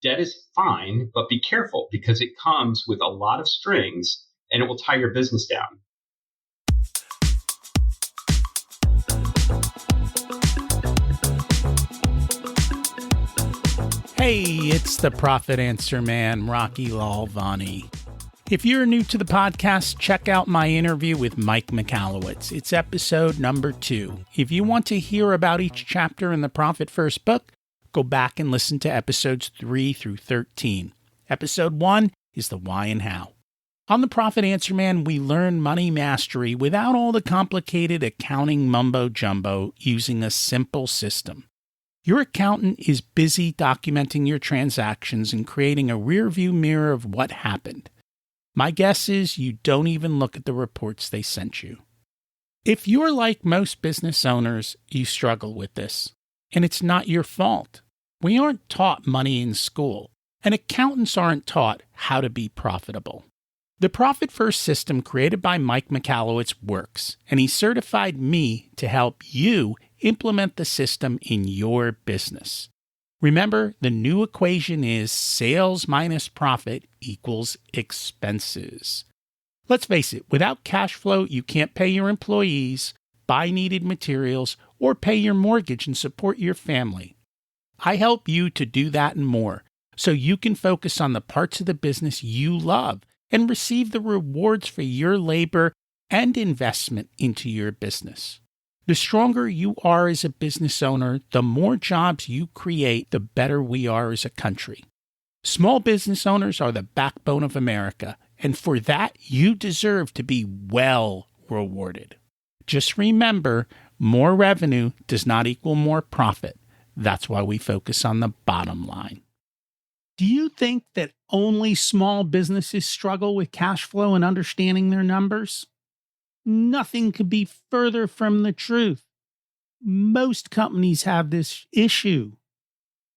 Debt is fine, but be careful because it comes with a lot of strings and it will tie your business down. Hey, it's the Profit Answer Man, Rocky Lalvani. If you're new to the podcast, check out my interview with Mike Michalowicz. It's episode number 2. If you want to hear about each chapter in the Profit First book, go back and listen to episodes 3 through 13. Episode 1 is the why and how. On the Profit Answer Man, we learn money mastery without all the complicated accounting mumbo-jumbo using a simple system. Your accountant is busy documenting your transactions and creating a rearview mirror of what happened. My guess is you don't even look at the reports they sent you. If you're like most business owners, you struggle with this. And it's not your fault. We aren't taught money in school, and accountants aren't taught how to be profitable. The Profit First system created by Mike Michalowicz works, and he certified me to help you implement the system in your business. Remember, the new equation is sales minus profit equals expenses. Let's face it, without cash flow, you can't pay your employees, buy needed materials, or pay your mortgage and support your family. I help you to do that and more, so you can focus on the parts of the business you love and receive the rewards for your labor and investment into your business. The stronger you are as a business owner, the more jobs you create, the better we are as a country. Small business owners are the backbone of America, and for that, you deserve to be well rewarded. Just remember, more revenue does not equal more profit. That's why we focus on the bottom line. Do you think that only small businesses struggle with cash flow and understanding their numbers? Nothing could be further from the truth. Most companies have this issue.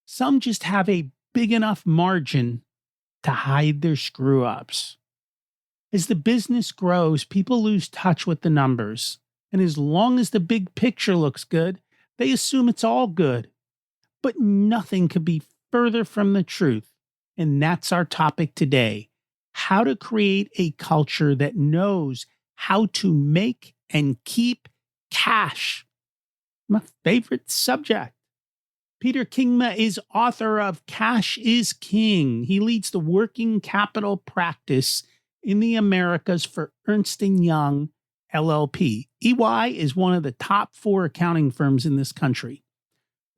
Some just have a big enough margin to hide their screw-ups. As the business grows, people lose touch with the numbers. And as long as the big picture looks good, they assume it's all good. But nothing could be further from the truth. And that's our topic today: how to create a culture that knows how to make and keep cash. My favorite subject. Peter Kingma is author of Cash is King. He leads the working capital practice in the Americas for Ernst & Young, LLP. EY is one of the top 4 accounting firms in this country.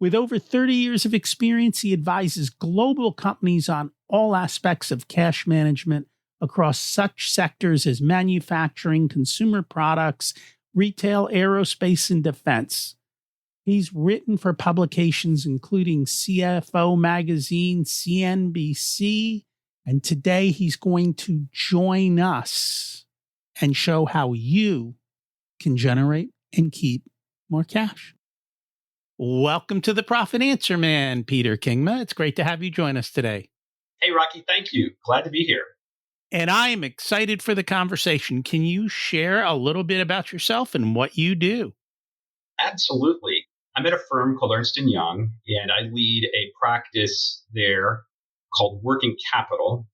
With over 30 years of experience, he advises global companies on all aspects of cash management across such sectors as manufacturing, consumer products, retail, aerospace, and defense. He's written for publications including CFO Magazine, CNBC, and today he's going to join us and show how you can generate and keep more cash. Welcome to the Profit Answer Man, Peter Kingma. It's great to have you join us today. Hey, Rocky, thank you. Glad to be here. And I am excited for the conversation. Can you share a little bit about yourself and what you do? Absolutely. I'm at a firm called Ernst & Young, and I lead a practice there called Working Capital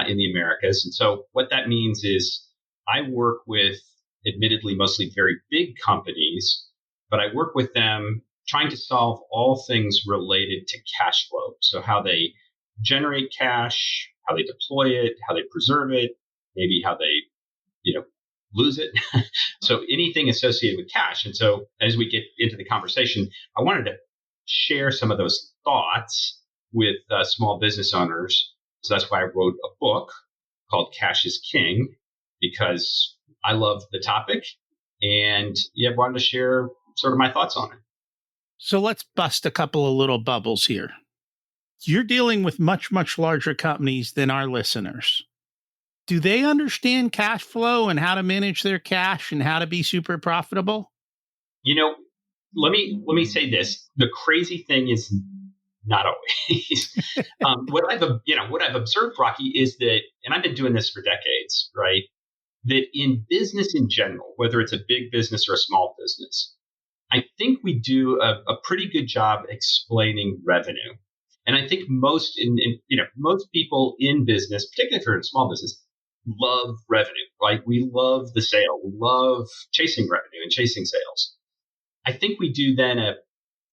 in the Americas. And so what that means is I work with, admittedly, mostly very big companies, but I work with them trying to solve all things related to cash flow. So how they generate cash, how they deploy it, how they preserve it, maybe how they, lose it. So anything associated with cash. And so as we get into the conversation, I wanted to share some of those thoughts with small business owners. So that's why I wrote a book called Cash is King, because I love the topic and wanted to share sort of my thoughts on it. So let's bust a couple of little bubbles here. You're dealing with much, much larger companies than our listeners. Do they understand cash flow and how to manage their cash and how to be super profitable? Let me say this. The crazy thing is not always. What I've observed, Rocky, is that, and I've been doing this for decades, right? That in business in general, whether it's a big business or a small business, I think we do a pretty good job explaining revenue. And I think most people in business, particularly if you're in a small business, love revenue, right? We love the sale. We love chasing revenue and chasing sales. I think we do then a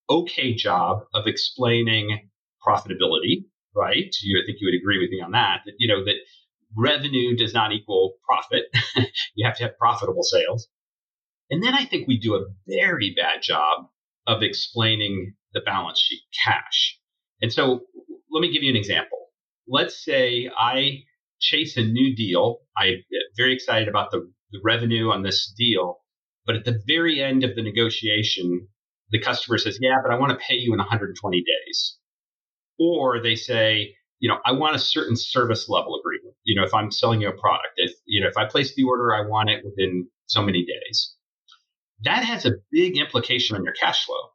okay job of explaining profitability, right? I think you would agree with me on that, that revenue does not equal profit. You have to have profitable sales. And then I think we do a very bad job of explaining the balance sheet cash. And so let me give you an example. Let's say I chase a new deal. I'm very excited about the revenue on this deal. But at the very end of the negotiation, the customer says, yeah, but I want to pay you in 120 days. Or they say, I want a certain service level agreement. If I'm selling you a product, if I place the order, I want it within so many days. That has a big implication on your cash flow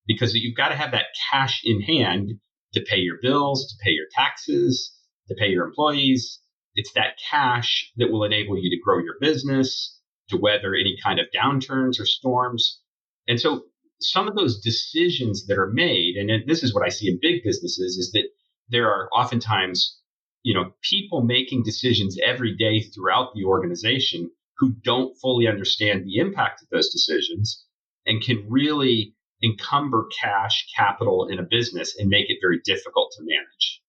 because you've got to have that cash in hand to pay your bills, to pay your taxes, to pay your employees. It's that cash that will enable you to grow your business, to weather any kind of downturns or storms. And so some of those decisions that are made, and this is what I see in big businesses, is that there are oftentimes, people making decisions every day throughout the organization who don't fully understand the impact of those decisions and can really encumber cash capital in a business and make it very difficult to manage.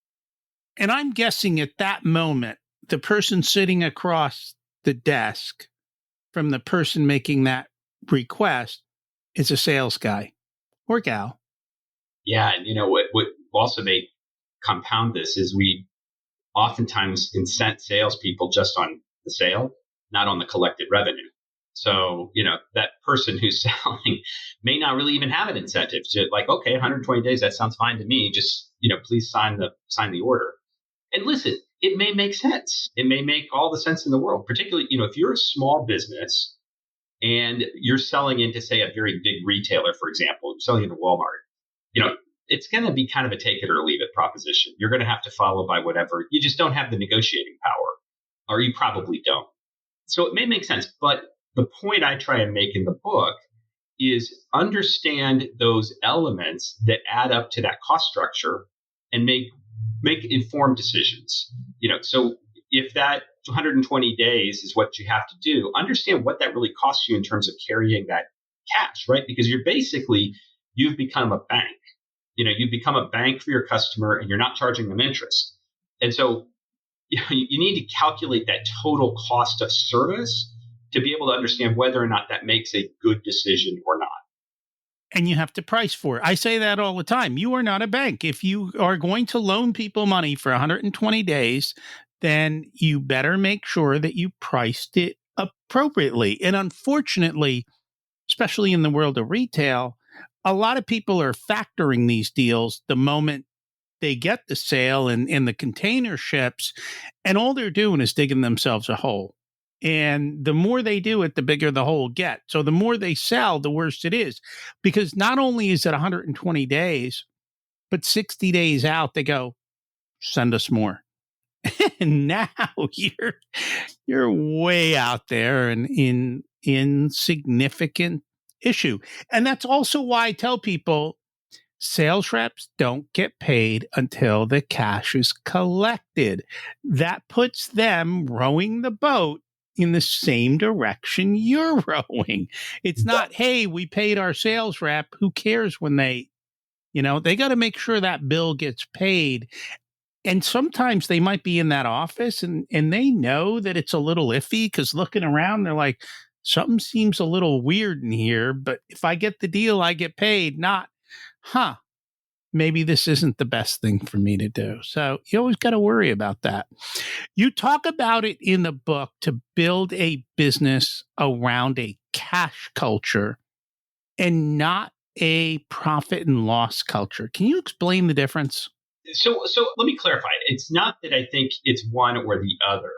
And I'm guessing at that moment, the person sitting across the desk from the person making that request is a sales guy or gal. Yeah. And what also may compound this is we oftentimes incent salespeople just on the sale, not on the collected revenue. So, that person who's selling may not really even have an incentive to okay, 120 days, that sounds fine to me. Just, please sign the order. And listen, it may make sense. It may make all the sense in the world, particularly, if you're a small business and you're selling into, say, a very big retailer, for example, selling into Walmart, it's going to be kind of a take it or leave it proposition. You're going to have to follow by whatever. You just don't have the negotiating power, or you probably don't. So it may make sense. But the point I try and make in the book is understand those elements that add up to that cost structure and make informed decisions. So if that 120 days is what you have to do, understand what that really costs you in terms of carrying that cash, right? Because you've become a bank. You've become a bank for your customer and you're not charging them interest. And so you need to calculate that total cost of service to be able to understand whether or not that makes a good decision or not. And you have to price for it. I say that all the time. You are not a bank. If you are going to loan people money for 120 days, then you better make sure that you priced it appropriately. And unfortunately, especially in the world of retail, a lot of people are factoring these deals the moment they get the sale and the container ships, and all they're doing is digging themselves a hole. And the more they do it, the bigger the hole gets. So the more they sell, the worse it is. Because not only is it 120 days, but 60 days out, they go, send us more. And now you're way out there and in significant issue. And that's also why I tell people sales reps don't get paid until the cash is collected. That puts them rowing the boat in the same direction you're rowing. It's not, hey, we paid our sales rep. Who cares when they got to make sure that bill gets paid. And sometimes they might be in that office and they know that it's a little iffy because looking around, they're like, something seems a little weird in here. But if I get the deal, I get paid, not, maybe this isn't the best thing for me to do. So you always got to worry about that. You talk about it in the book to build a business around a cash culture and not a profit and loss culture. Can you explain the difference? So let me clarify. It's not that I think it's one or the other,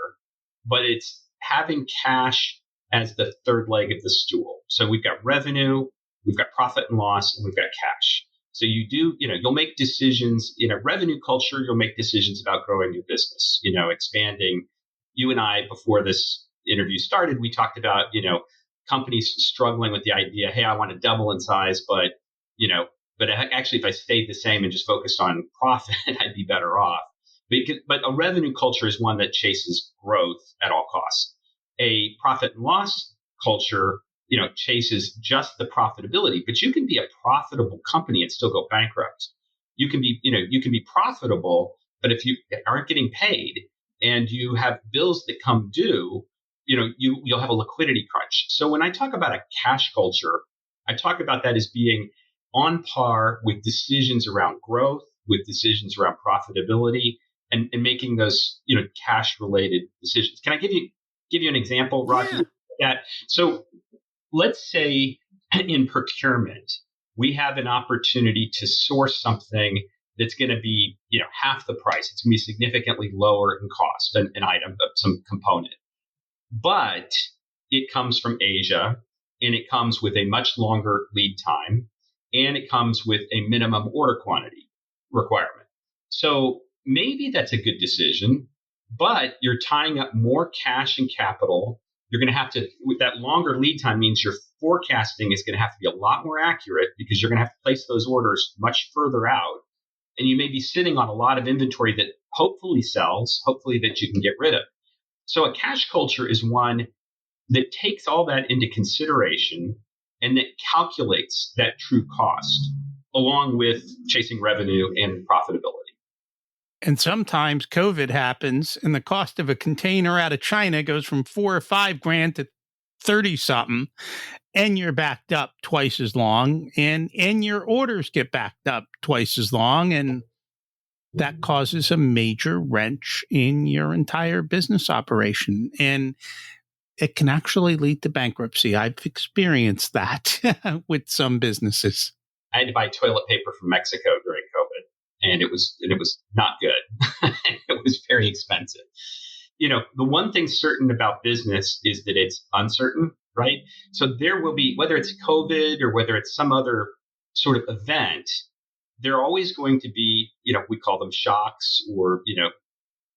but it's having cash as the third leg of the stool. So we've got revenue, we've got profit and loss, and we've got cash. So you'll make decisions in a revenue culture. You'll make decisions about growing your business, expanding. You and I, before this interview started, we talked about, companies struggling with the idea, hey, I want to double in size, but, But actually, if I stayed the same and just focused on profit, I'd be better off. But a revenue culture is one that chases growth at all costs. A profit and loss culture, chases just the profitability. But you can be a profitable company and still go bankrupt. You can be profitable, but if you aren't getting paid and you have bills that come due, you'll have a liquidity crunch. So when I talk about a cash culture, I talk about that as being on par with decisions around growth, with decisions around profitability, and making those cash related decisions. Can I give you an example, Rocky? Yeah. That so let's say in procurement we have an opportunity to source something that's going to be half the price. It's going to be significantly lower in cost, an item, some component, but it comes from Asia and it comes with a much longer lead time and it comes with a minimum order quantity requirement. So maybe that's a good decision, but you're tying up more cash and capital. You're going to have to, with that longer lead time, means your forecasting is going to have to be a lot more accurate because you're going to have to place those orders much further out. And you may be sitting on a lot of inventory that hopefully sells, hopefully that you can get rid of. So a cash culture is one that takes all that into consideration and that calculates that true cost along with chasing revenue and profitability. And sometimes COVID happens and the cost of a container out of China goes from 4 or 5 grand to 30 something, and you're backed up twice as long, and your orders get backed up twice as long, and that causes a major wrench in your entire business operation. And it can actually lead to bankruptcy. I've experienced that with some businesses. I had to buy toilet paper from Mexico during COVID, and it was not good. It was very expensive. The one thing certain about business is that it's uncertain, right? So there will be, whether it's COVID or whether it's some other sort of event, there are always going to be, we call them shocks or,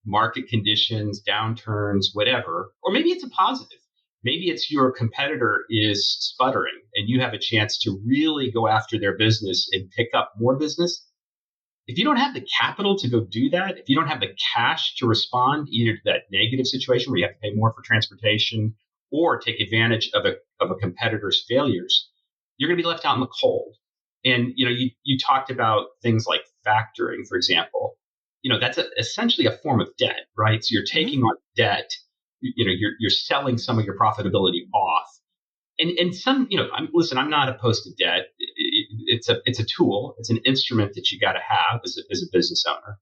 market conditions, downturns, whatever. Or maybe it's a positive. Maybe it's your competitor is sputtering and you have a chance to really go after their business and pick up more business. If you don't have the capital to go do that, if you don't have the cash to respond either to that negative situation where you have to pay more for transportation or take advantage of a competitor's failures, you're going to be left out in the cold. And you talked about things like factoring, for example. That's essentially a form of debt, right? So you're taking on debt. You're selling some of your profitability off. And some, I'm not opposed to debt. It's a tool. It's an instrument that you got to have as a business owner.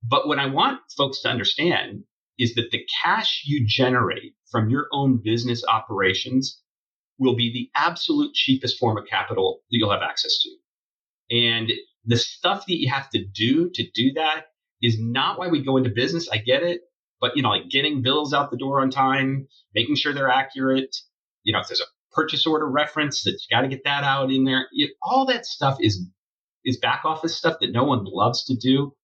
But what I want folks to understand is that the cash you generate from your own business operations will be the absolute cheapest form of capital that you'll have access to. And the stuff that you have to do that is not why we go into business. I get it. But, like getting bills out the door on time, making sure they're accurate, if there's a purchase order reference that you got to get that out in there, all that stuff is back office stuff that no one loves to do.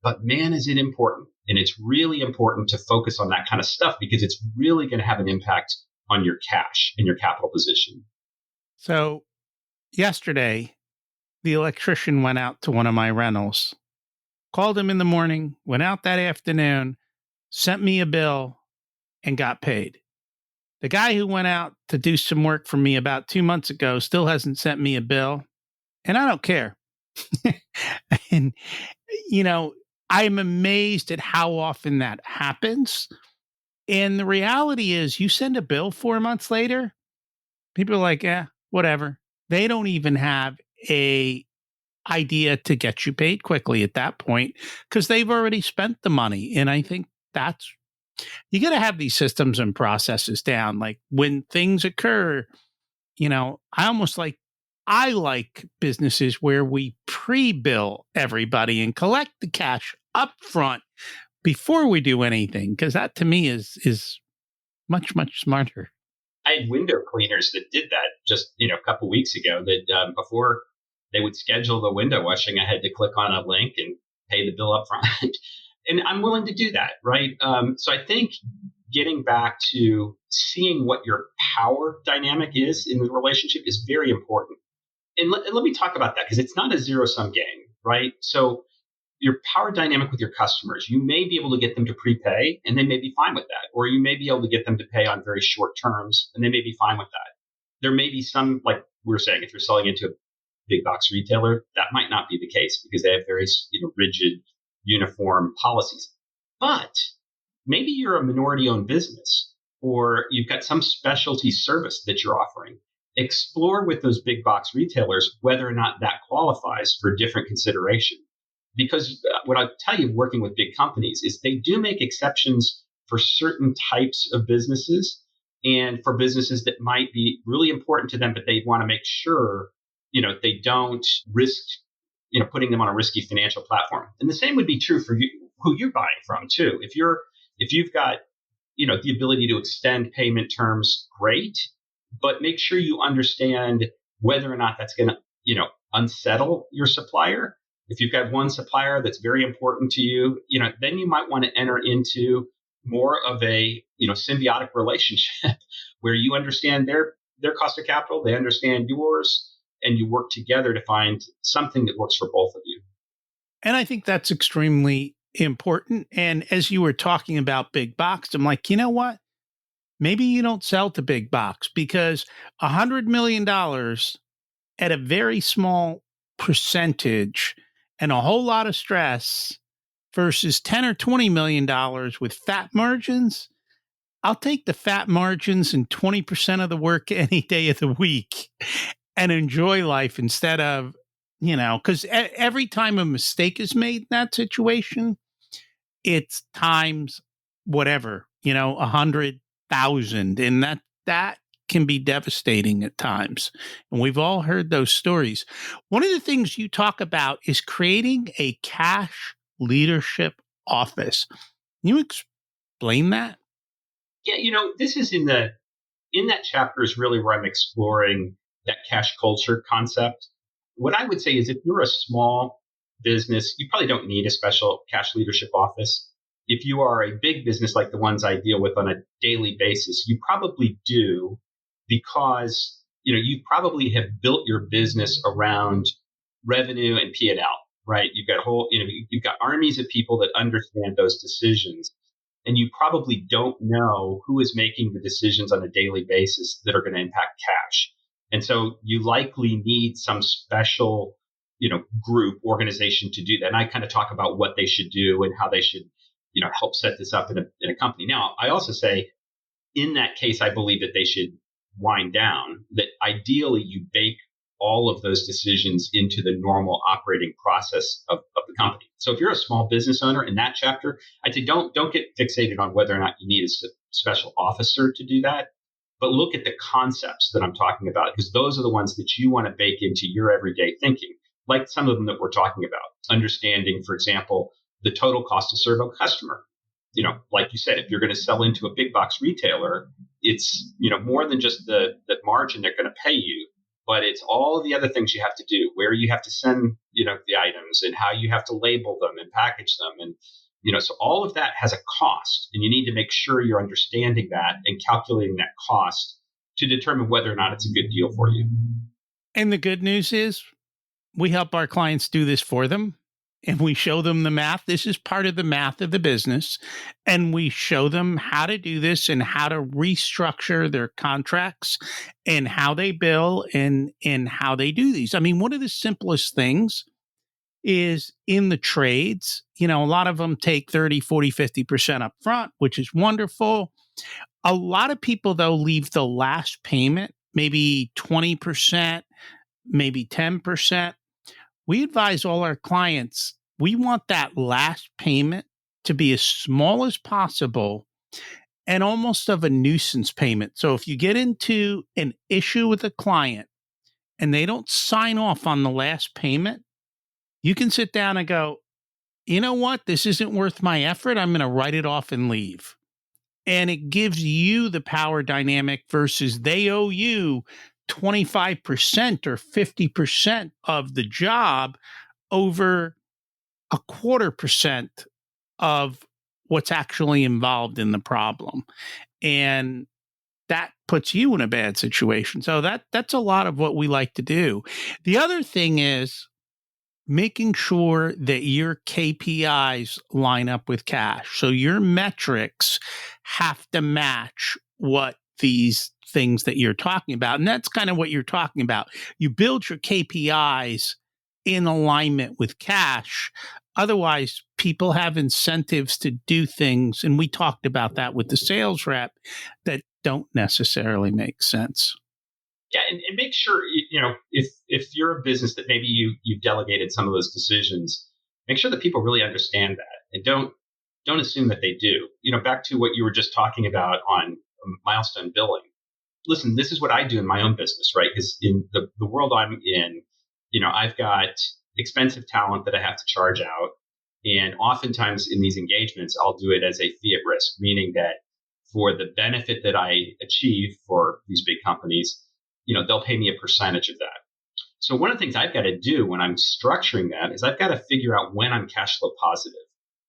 But man, is it important. And it's really important to focus on that kind of stuff because it's really going to have an impact on your cash and your capital position. So yesterday, the electrician went out to one of my rentals, called him in the morning, went out that afternoon, sent me a bill, and got paid. The guy who went out to do some work for me about 2 months ago still hasn't sent me a bill, and I don't care. And, I'm amazed at how often that happens. And the reality is you send a bill 4 months later, people are like, whatever. They don't even have a idea to get you paid quickly at that point because they've already spent the money. And I think you got to have these systems and processes down. Like when things occur, I like businesses where we pre-bill everybody and collect the cash up front before we do anything, because that to me is much, much smarter. I had window cleaners that did that just a couple weeks ago. That before they would schedule the window washing, I had to click on a link and pay the bill up front. And I'm willing to do that, right? So I think getting back to seeing what your power dynamic is in the relationship is very important. and let me talk about that because it's not a zero sum game, right? So your power dynamic with your customers, you may be able to get them to prepay and they may be fine with that. Or you may be able to get them to pay on very short terms and they may be fine with that. There may be some, like we were saying, if you're selling into a big box retailer, that might not be the case because they have very rigid, uniform policies. But maybe you're a minority owned business or you've got some specialty service that you're offering. Explore with those big box retailers whether or not that qualifies for different consideration. Because what I tell you, working with big companies, is they do make exceptions for certain types of businesses and for businesses that might be really important to them, but they want to make sure, they don't risk, putting them on a risky financial platform. And the same would be true for you, who you're buying from too. If you've got, the ability to extend payment terms, great, but make sure you understand whether or not that's going to, unsettle your supplier. If you've got one supplier that's very important to you, then you might want to enter into more of a, symbiotic relationship where you understand their cost of capital, they understand yours, and you work together to find something that works for both of you. And I think that's extremely important. And as you were talking about big box, I'm like, you know what? Maybe you don't sell to big box because $100 million at a very small percentage and a whole lot of stress versus 10 or $20 million with fat margins. I'll take the fat margins and 20% of the work any day of the week and enjoy life instead of, because every time a mistake is made in that situation, it's times whatever, 100,000. And that can be devastating at times. And we've all heard those stories. One of the things you talk about is creating a cash leadership office. Can you explain that? Yeah, this is in that chapter is really where I'm exploring that cash culture concept. What I would say is if you're a small business, you probably don't need a special cash leadership office. If you are a big business like the ones I deal with on a daily basis, you probably do because you probably have built your business around revenue and P&L, right? You've got armies of people that understand those decisions and you probably don't know who is making the decisions on a daily basis that are going to impact cash. And so you likely need some special, group organization to do that. And I kind of talk about what they should do and how they should, help set this up in a company. Now, I also say in that case, I believe that they should wind down, that ideally you bake all of those decisions into the normal operating process of the company. So if you're a small business owner in that chapter, I'd say don't get fixated on whether or not you need a special officer to do that, but look at the concepts that I'm talking about because those are the ones that you want to bake into your everyday thinking, like some of them that we're talking about. Understanding, for example, the total cost to serve a customer. Like you said, if you're going to sell into a big box retailer, it's, more than just the margin they're going to pay you, but it's all the other things you have to do, where you have to send, the items and how you have to label them and package them. And, so all of that has a cost and you need to make sure you're understanding that and calculating that cost to determine whether or not it's a good deal for you. And the good news is we help our clients do this for them. And we show them the math. This is part of the math of the business. And we show them how to do this and how to restructure their contracts and how they bill and how they do these. I mean, one of the simplest things is in the trades, a lot of them take 30, 40, 50% up front, which is wonderful. A lot of people, though, leave the last payment, maybe 20%, maybe 10%. We advise all our clients, we want that last payment to be as small as possible and almost of a nuisance payment. So if you get into an issue with a client and they don't sign off on the last payment, you can sit down and go, you know what? This isn't worth my effort. I'm going to write it off and leave. And it gives you the power dynamic versus they owe you 25% or 50% of the job over a 25% of what's actually involved in the problem. And that puts you in a bad situation. So that's a lot of what we like to do. The other thing is making sure that your KPIs line up with cash. So your metrics have to match what these things that you're talking about. And that's kind of what you're talking about. You build your KPIs in alignment with cash. Otherwise, people have incentives to do things. And we talked about that with the sales rep that don't necessarily make sense. Yeah, and make sure if you're a business that maybe you've delegated some of those decisions, make sure that people really understand that and don't assume that they do. Back to what you were just talking about on milestone billing. Listen, this is what I do in my own business, right? Because in the world I'm in, I've got expensive talent that I have to charge out. And oftentimes in these engagements, I'll do it as a fee at risk, meaning that for the benefit that I achieve for these big companies, they'll pay me a percentage of that. So one of the things I've got to do when I'm structuring that is I've got to figure out when I'm cash flow positive,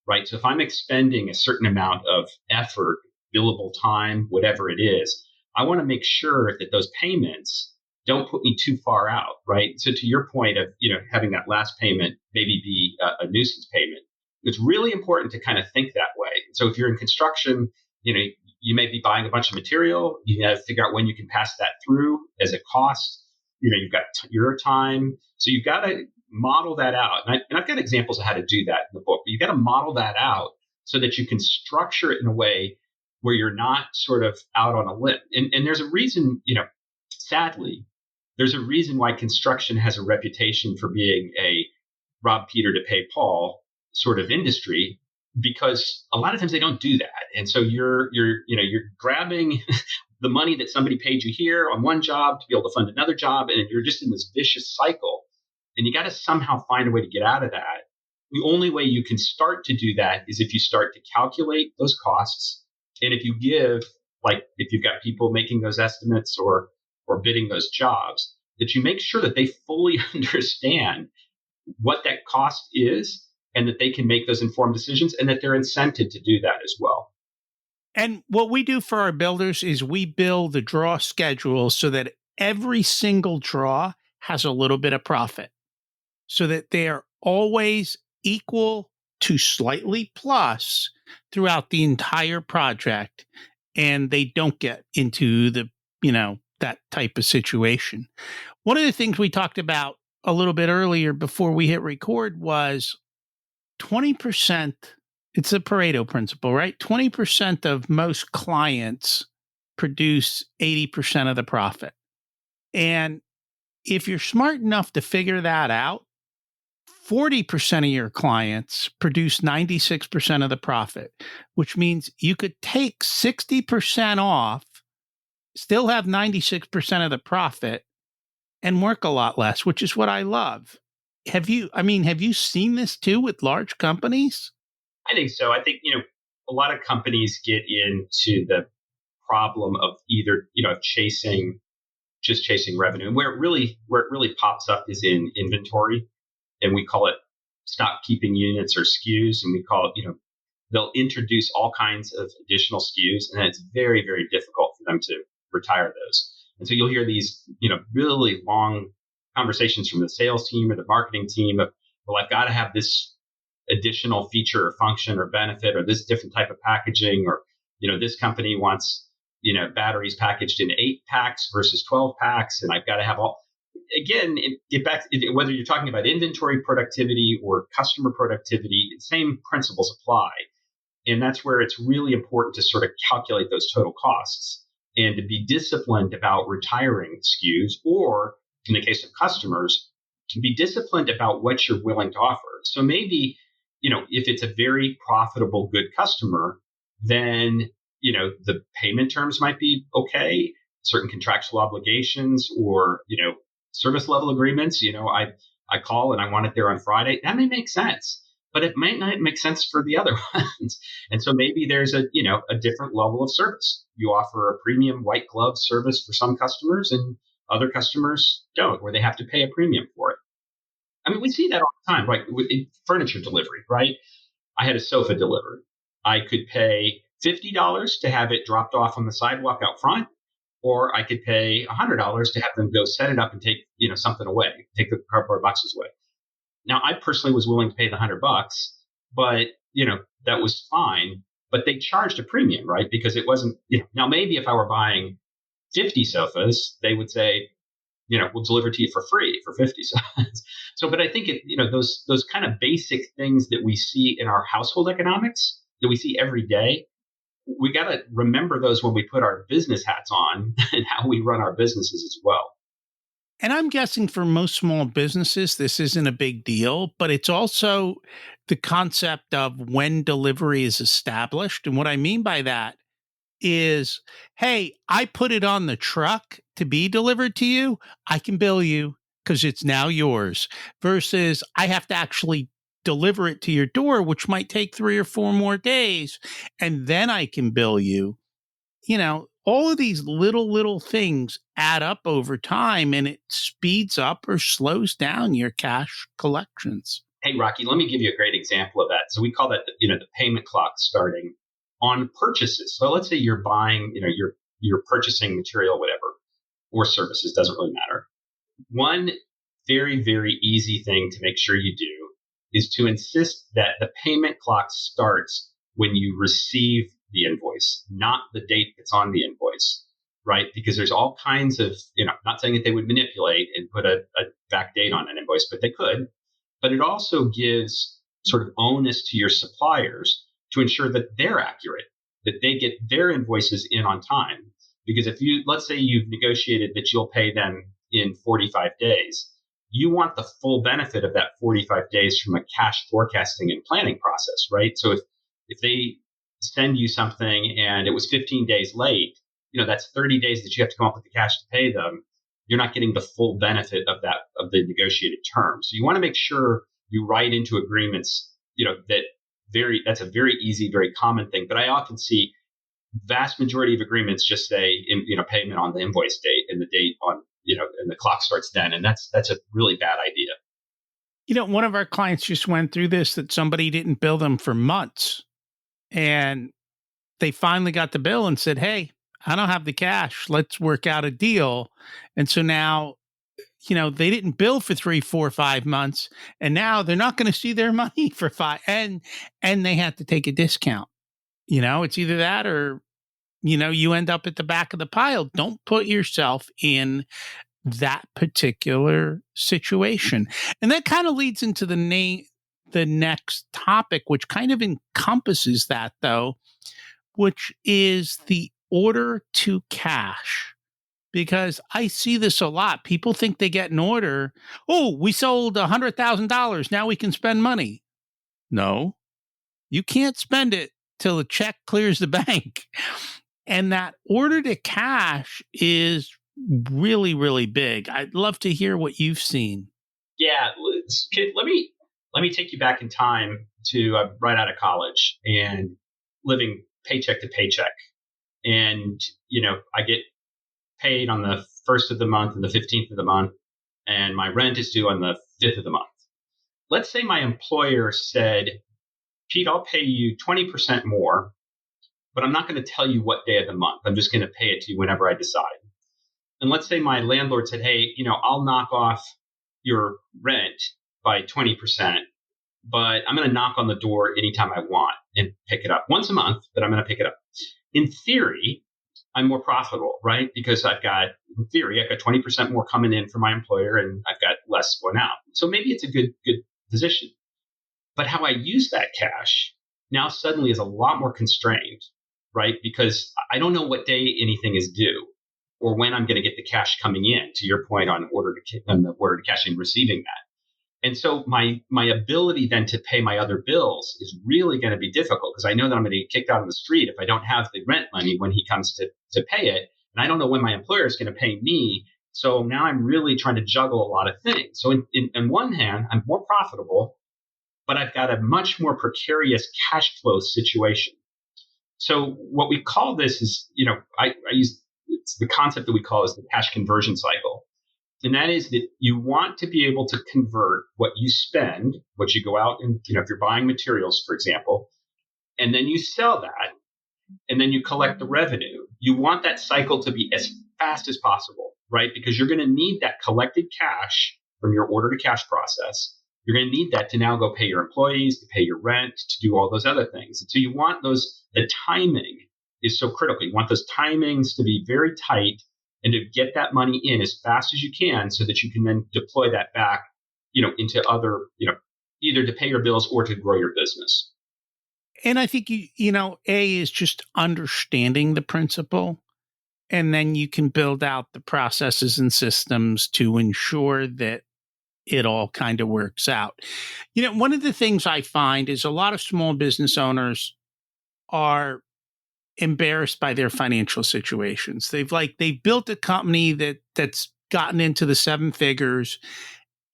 right? So if I'm expending a certain amount of effort, billable time, whatever it is, I want to make sure that those payments don't put me too far out, right? So to your point of, having that last payment maybe be a nuisance payment, it's really important to kind of think that way. So if you're in construction, you may be buying a bunch of material. You got to figure out when you can pass that through as a cost. You've got your time. So you've got to model that out. And I've got examples of how to do that in the book, but you've got to model that out so that you can structure it in a way where you're not sort of out on a limb. And there's a reason, sadly, there's a reason why construction has a reputation for being a rob Peter to pay Paul sort of industry, because a lot of times they don't do that. And so you're grabbing the money that somebody paid you here on one job to be able to fund another job, and you're just in this vicious cycle. And you got to somehow find a way to get out of that. The only way you can start to do that is if you start to calculate those costs, and if you give, like if you've got people making those estimates or bidding those jobs, that you make sure that they fully understand what that cost is, and that they can make those informed decisions, and that they're incented to do that as well. And what we do for our builders is we build the draw schedule so that every single draw has a little bit of profit, so that they are always equal to slightly plus throughout the entire project, and they don't get into that type of situation. One of the things we talked about a little bit earlier before we hit record was 20%. It's a Pareto principle, right? 20% of most clients produce 80% of the profit. And if you're smart enough to figure that out, 40% of your clients produce 96% of the profit, which means you could take 60% off, still have 96% of the profit, and work a lot less, which is what I love. Have you seen this too with large companies? I think so. I think, a lot of companies get into the problem of either, just chasing revenue. And where it really pops up is in inventory. And we call it stock keeping units or SKUs. And we call it, they'll introduce all kinds of additional SKUs, and it's very, very difficult for them to retire those. And so you'll hear these, really long conversations from the sales team or the marketing team of, well, I've got to have this additional feature or function or benefit, or this different type of packaging, or, this company wants, batteries packaged in 8 packs versus 12 packs. And I've got to have all, again, whether you're talking about inventory productivity or customer productivity, same principles apply. And that's where it's really important to sort of calculate those total costs and to be disciplined about retiring SKUs, or in the case of customers, to be disciplined about what you're willing to offer. So maybe, if it's a very profitable, good customer, then, the payment terms might be okay, certain contractual obligations or, service level agreements. I call and I want it there on Friday. That may make sense, but it might not make sense for the other ones. And so maybe there's a different level of service. You offer a premium white glove service for some customers, and other customers don't, where they have to pay a premium for it. I mean, we see that all the time, right? With furniture delivery, right? I had a sofa delivered. I could pay $50 to have it dropped off on the sidewalk out front, or I could pay $100 to have them go set it up and take, something away, take the cardboard boxes away. Now, I personally was willing to pay the $100, but that was fine. But they charged a premium, right? Because it wasn't, now maybe if I were buying 50 sofas, they would say, we'll deliver to you for free for 50 cents. So, but I think those kind of basic things that we see in our household economics that we see every day, we got to remember those when we put our business hats on and how we run our businesses as well. And I'm guessing for most small businesses, this isn't a big deal, but it's also the concept of when delivery is established. And what I mean by that is, hey, I put it on the truck to be delivered to you. I can bill you because it's now yours, versus I have to actually deliver it to your door, which might take 3 or 4 more days. And then I can bill you. All of these little things add up over time, and it speeds up or slows down your cash collections. Hey, Rocky, let me give you a great example of that. So we call that, the payment clock starting on purchases. So let's say you're buying, you're purchasing material, whatever, or services, doesn't really matter. One very, very easy thing to make sure you do is to insist that the payment clock starts when you receive the invoice, not the date that's on the invoice, right? Because there's all kinds of, not saying that they would manipulate and put a back date on an invoice, but they could. But it also gives sort of onus to your suppliers to ensure that they're accurate, that they get their invoices in on time. Because if let's say you've negotiated that you'll pay them in 45 days, you want the full benefit of that 45 days from a cash forecasting and planning process, right? So if they send you something and it was 15 days late, that's 30 days that you have to come up with the cash to pay them. You're not getting the full benefit of the negotiated terms. So you want to make sure you write into agreements, that's a very easy, very common thing. But I often see vast majority of agreements just say, payment on the invoice date and the date on, and the clock starts then. And that's a really bad idea. One of our clients just went through this, that somebody didn't bill them for months. And they finally got the bill and said, hey, I don't have the cash. Let's work out a deal. And so now, they didn't bill for 3, 4, 5 months. And now they're not going to see their money for 5. And they had to take a discount. It's either that or, you end up at the back of the pile. Don't put yourself in that particular situation. And that kind of leads into the next topic, which kind of encompasses that, though, which is the order to cash. Because I see this a lot. People think they get an order. Oh, we sold $100,000. Now we can spend money. No, you can't spend it till the check clears the bank. And that order to cash is really, really big. I'd love to hear what you've seen. Yeah, let me take you back in time to right out of college and living paycheck to paycheck. And, I get paid on the 1st of the month and the 15th of the month, and my rent is due on the 5th of the month. Let's say my employer said, Pete, I'll pay you 20% more, but I'm not going to tell you what day of the month. I'm just going to pay it to you whenever I decide. And let's say my landlord said, hey, I'll knock off your rent by 20%, but I'm going to knock on the door anytime I want and pick it up once a month, but I'm going to pick it up. In theory, I'm more profitable, right? Because in theory, I've got 20% more coming in from my employer and I've got less going out. So maybe it's a good position. But how I use that cash now suddenly is a lot more constrained, right? Because I don't know what day anything is due or when I'm going to get the cash coming in, to your point on the order to cash and receiving that. And so my ability then to pay my other bills is really going to be difficult because I know that I'm going to get kicked out on the street if I don't have the rent money when he comes to pay it. And I don't know when my employer is going to pay me. So now I'm really trying to juggle a lot of things. So in one hand, I'm more profitable, but I've got a much more precarious cash flow situation. So what we call this is, it's the concept that we call is the cash conversion cycle. And that is that you want to be able to convert what you spend, what you go out and, if you're buying materials, for example, and then you sell that and then you collect the revenue. You want that cycle to be as fast as possible, right? Because you're going to need that collected cash from your order to cash process. You're going to need that to now go pay your employees, to pay your rent, to do all those other things. And so you want the timing is so critical. You want those timings to be very tight and to get that money in as fast as you can so that you can then deploy that back, into other, either to pay your bills or to grow your business. And I think A is just understanding the principle, and then you can build out the processes and systems to ensure that it all kind of works out. One of the things I find is a lot of small business owners are embarrassed by their financial situations. They've built a company that's gotten into the seven figures,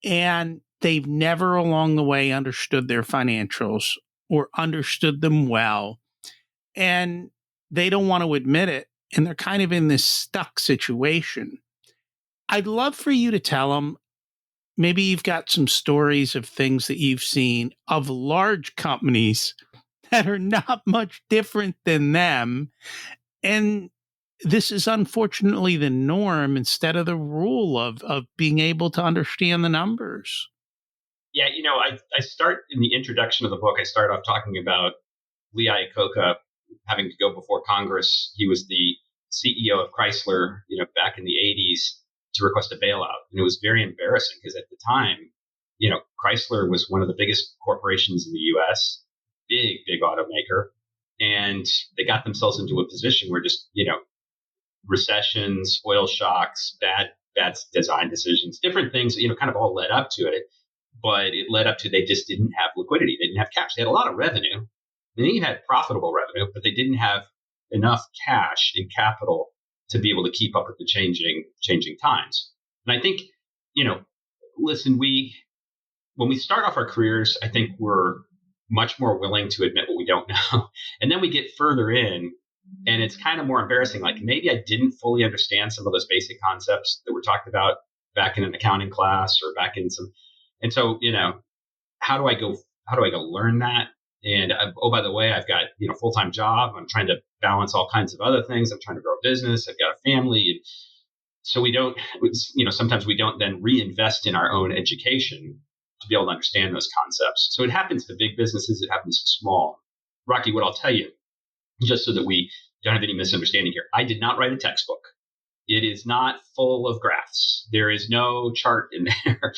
and they've never along the way understood their financials or understood them well. And they don't want to admit it. And they're kind of in this stuck situation. I'd love for you to tell them, maybe you've got some stories of things that you've seen of large companies that are not much different than them. And this is unfortunately the norm instead of the rule of being able to understand the numbers. Yeah, I start in the introduction of the book, I start off talking about Lee Iacocca having to go before Congress. He was the CEO of Chrysler, back in the 80s to request a bailout. And it was very embarrassing because at the time, Chrysler was one of the biggest corporations in the US, big automaker. And they got themselves into a position where just, recessions, oil shocks, bad design decisions, different things, kind of all led up to it. But it led up to they just didn't have liquidity. They didn't have cash. They had a lot of revenue. They even had profitable revenue, but they didn't have enough cash and capital to be able to keep up with the changing times. And I think, listen, when we start off our careers, I think we're much more willing to admit what we don't know. And then we get further in and it's kind of more embarrassing. Like maybe I didn't fully understand some of those basic concepts that were talked about back in an accounting class or back in some. And so, how do I go learn that? And oh, by the way, I've got, full-time job. I'm trying to balance all kinds of other things. I'm trying to grow a business. I've got a family. And so sometimes we don't then reinvest in our own education to be able to understand those concepts. So it happens to big businesses. It happens to small. Rocky, what I'll tell you, just so that we don't have any misunderstanding here, I did not write a textbook. It is not full of graphs. There is no chart in there.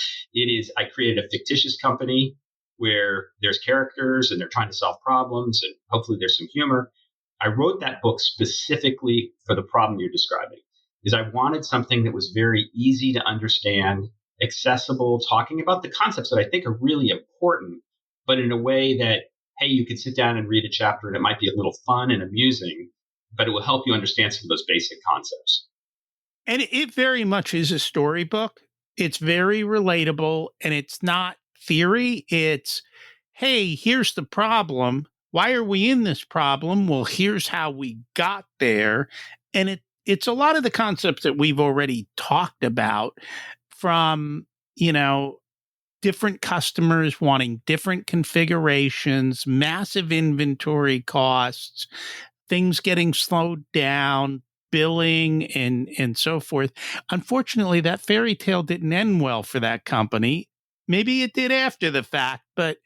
I created a fictitious company where there's characters and they're trying to solve problems and hopefully there's some humor. I wrote that book specifically for the problem you're describing, is I wanted something that was very easy to understand, accessible, talking about the concepts that I think are really important, but in a way that, hey, you could sit down and read a chapter and it might be a little fun and amusing, but it will help you understand some of those basic concepts. And it very much is a storybook. It's very relatable, and it's not theory. It's, hey, here's the problem. Why are we in this problem? Well, here's how we got there. And it's a lot of the concepts that we've already talked about, from, different customers wanting different configurations, massive inventory costs, things getting slowed down, billing, and so forth. Unfortunately, that fairy tale didn't end well for that company. Maybe it did after the fact, but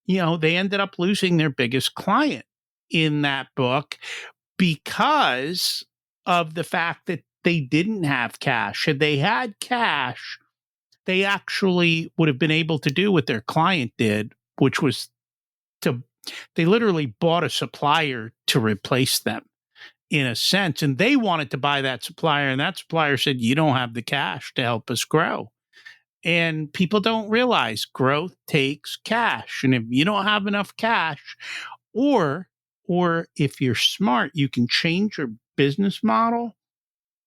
they ended up losing their biggest client in that book because of the fact that they didn't have cash. Had they had cash, they actually would have been able to do what their client did, which was they literally bought a supplier to replace them, in a sense. And they wanted to buy that supplier, and that supplier said, you don't have the cash to help us grow. And people don't realize growth takes cash. And if you don't have enough cash, or if you're smart, you can change your business model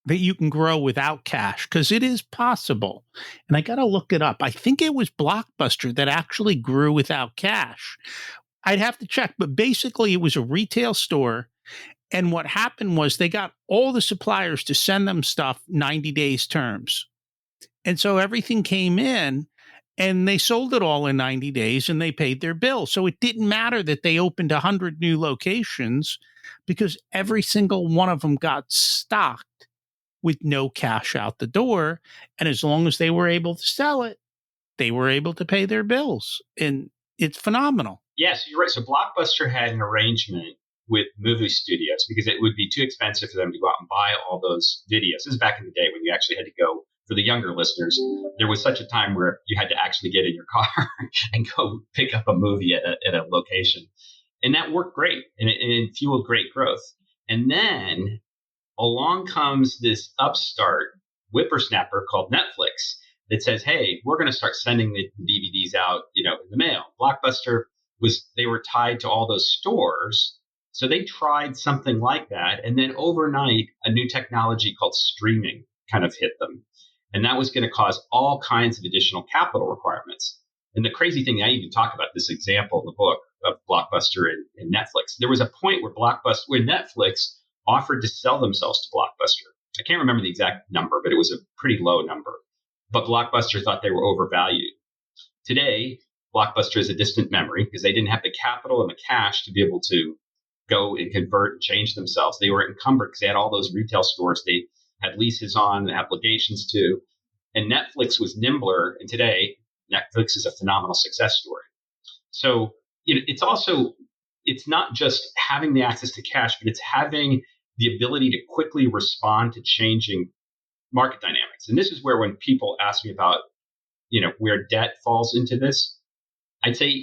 that you can grow without cash, because it is possible. And I got to look it up. I think it was Blockbuster that actually grew without cash. I'd have to check, but basically it was a retail store. And what happened was they got all the suppliers to send them stuff 90 days terms. And so everything came in and they sold it all in 90 days and they paid their bill. So it didn't matter that they opened 100 new locations, because every single one of them got stocked with no cash out the door. And as long as they were able to sell it, they were able to pay their bills. And it's phenomenal. Yes, you're right. So Blockbuster had an arrangement with movie studios because it would be too expensive for them to go out and buy all those videos. This is back in the day when you actually had to go. For the younger listeners, there was such a time where you had to actually get in your car and go pick up a movie at a location. And that worked great and it fueled great growth. And then along comes this upstart whippersnapper called Netflix that says, "Hey, we're going to start sending the DVDs out, in the mail." Blockbuster they were tied to all those stores. So they tried something like that. And then overnight, a new technology called streaming kind of hit them. And that was going to cause all kinds of additional capital requirements. And the crazy thing, I even talk about this example in the book of Blockbuster and Netflix. There was a point where Netflix offered to sell themselves to Blockbuster. I can't remember the exact number, but it was a pretty low number. But Blockbuster thought they were overvalued. Today, Blockbuster is a distant memory because they didn't have the capital and the cash to be able to go and convert and change themselves. They were encumbered because they had all those retail stores they had leases on and obligations to. And Netflix was nimbler. And today, Netflix is a phenomenal success story. So it's not just having the access to cash, but it's having the ability to quickly respond to changing market dynamics. And this is where when people ask me about, where debt falls into this, I'd say,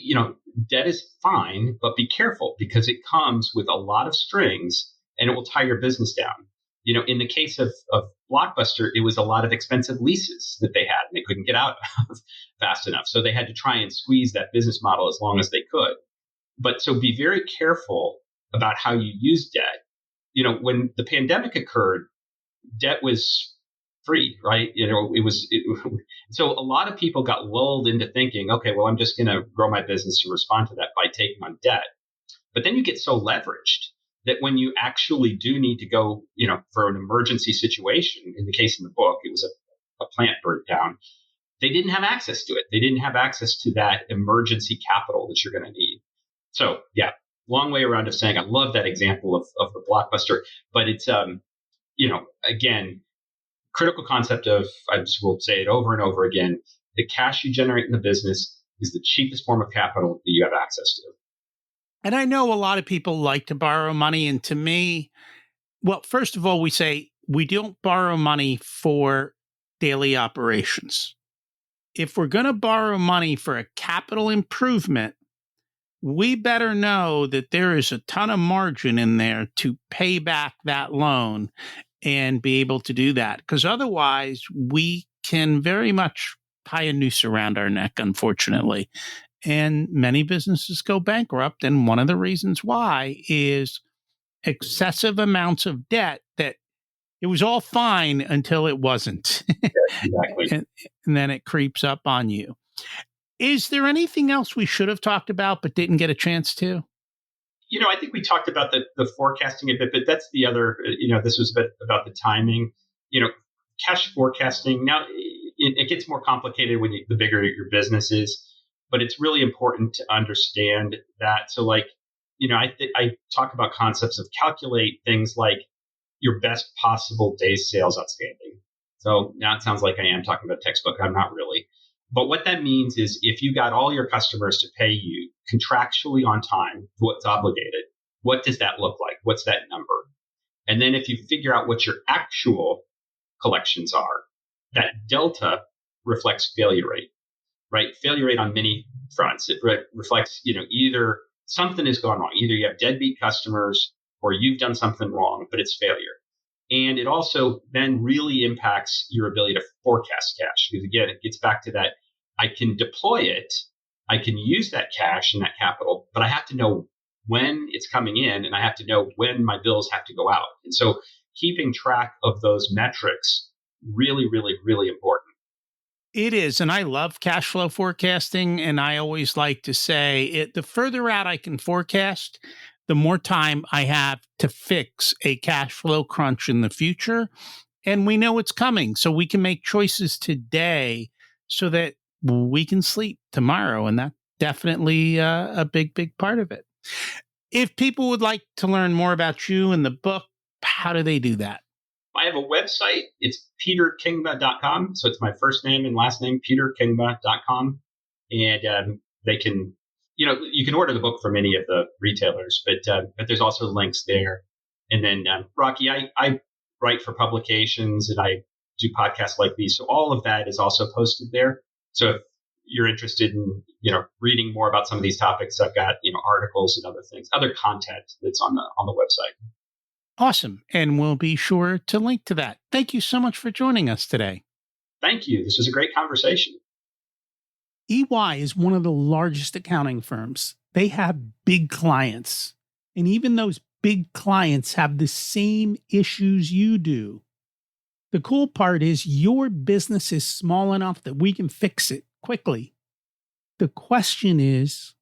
debt is fine, but be careful because it comes with a lot of strings and it will tie your business down. In the case of Blockbuster, it was a lot of expensive leases that they had and they couldn't get out of fast enough. So they had to try and squeeze that business model as long as they could. But so be very careful about how you use debt. When the pandemic occurred, debt was free, right? So a lot of people got lulled into thinking, okay, well, I'm just going to grow my business to respond to that by taking on debt. But then you get so leveraged that when you actually do need to go, for an emergency situation, in the case in the book, it was a plant burnt down. They didn't have access to it. They didn't have access to that emergency capital that you're going to need. So yeah, long way around of saying I love that example of the Blockbuster, but it's, again, critical concept of, I just will say it over and over again, the cash you generate in the business is the cheapest form of capital that you have access to. And I know a lot of people like to borrow money. And to me, well, first of all, we say we don't borrow money for daily operations. If we're going to borrow money for a capital improvement, we better know that there is a ton of margin in there to pay back that loan and be able to do that. Because otherwise, we can very much tie a noose around our neck, unfortunately. And many businesses go bankrupt. And one of the reasons why is excessive amounts of debt that it was all fine until it wasn't. Yeah, exactly. and then it creeps up on you. Is there anything else we should have talked about but didn't get a chance to? I think we talked about the forecasting a bit, but that's the other, this was a bit about the timing, cash forecasting. Now it gets more complicated the bigger your business is, but it's really important to understand that. So I talk about concepts of calculate things like your best possible days sales outstanding. So now it sounds like I am talking about textbook. I'm not really. But what that means is if you got all your customers to pay you contractually on time, what's obligated, what does that look like? What's that number? And then if you figure out what your actual collections are, that delta reflects failure rate, right? Failure rate on many fronts. It reflects, either something has gone wrong. Either you have deadbeat customers or you've done something wrong, but it's failure. And it also then really impacts your ability to forecast cash. Because again, it gets back to that. I can deploy it. I can use that cash and that capital, but I have to know when it's coming in and I have to know when my bills have to go out. And so keeping track of those metrics, really, really, really important. It is. And I love cash flow forecasting. And I always like to say the further out I can forecast, the more time I have to fix a cash flow crunch in the future. And we know it's coming. So we can make choices today so that we can sleep tomorrow. And that's definitely a big, big part of it. If people would like to learn more about you and the book, how do they do that? I have a website. It's peterkingma.com. So it's my first name and last name, peterkingma.com. And they can, you can order the book from any of the retailers, but there's also links there. And then, Rocky, I write for publications and I do podcasts like these. So all of that is also posted there. So if you're interested in, reading more about some of these topics, I've got, articles and other things, other content that's on the website. Awesome. And we'll be sure to link to that. Thank you so much for joining us today. Thank you. This was a great conversation. EY is one of the largest accounting firms. They have big clients, and even those big clients have the same issues you do. The cool part is your business is small enough that we can fix it quickly. The question is,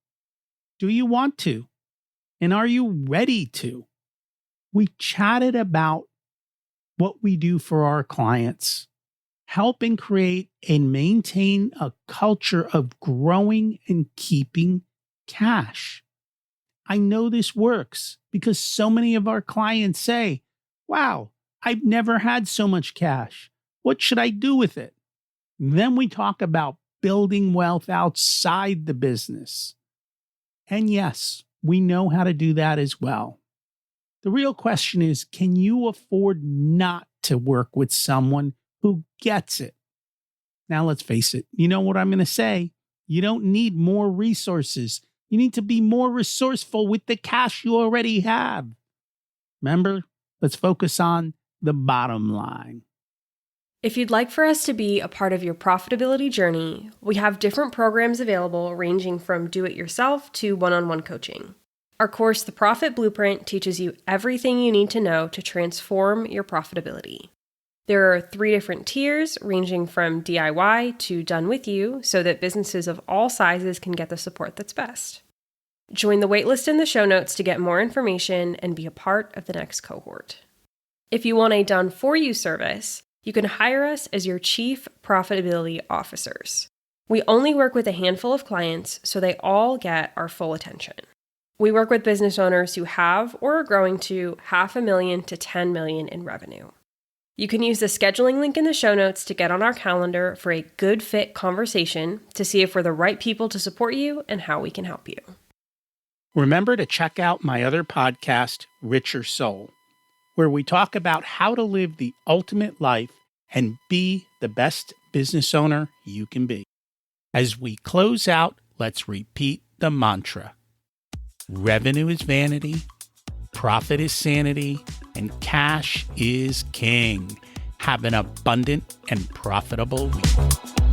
do you want to? And are you ready to? We chatted about what we do for our clients, helping create and maintain a culture of growing and keeping cash. I know this works because so many of our clients say, wow, I've never had so much cash. What should I do with it? Then we talk about building wealth outside the business. And yes, we know how to do that as well. The real question is, can you afford not to work with someone who gets it? Now, let's face it. You know what I'm going to say? You don't need more resources. You need to be more resourceful with the cash you already have. Remember, let's focus on the bottom line. If you'd like for us to be a part of your profitability journey, we have different programs available ranging from do-it-yourself to one-on-one coaching. Our course, The Profit Blueprint, teaches you everything you need to know to transform your profitability. There are 3 different tiers ranging from DIY to done with you so that businesses of all sizes can get the support that's best. Join the waitlist in the show notes to get more information and be a part of the next cohort. If you want a done for you service, you can hire us as your chief profitability officers. We only work with a handful of clients, so they all get our full attention. We work with business owners who have or are growing to $500,000 to $10 million in revenue. You can use the scheduling link in the show notes to get on our calendar for a good fit conversation to see if we're the right people to support you and how we can help you. Remember to check out my other podcast, Richer Soul, where we talk about how to live the ultimate life and be the best business owner you can be. As we close out, let's repeat the mantra. Revenue is vanity, profit is sanity, and cash is king. Have an abundant and profitable week.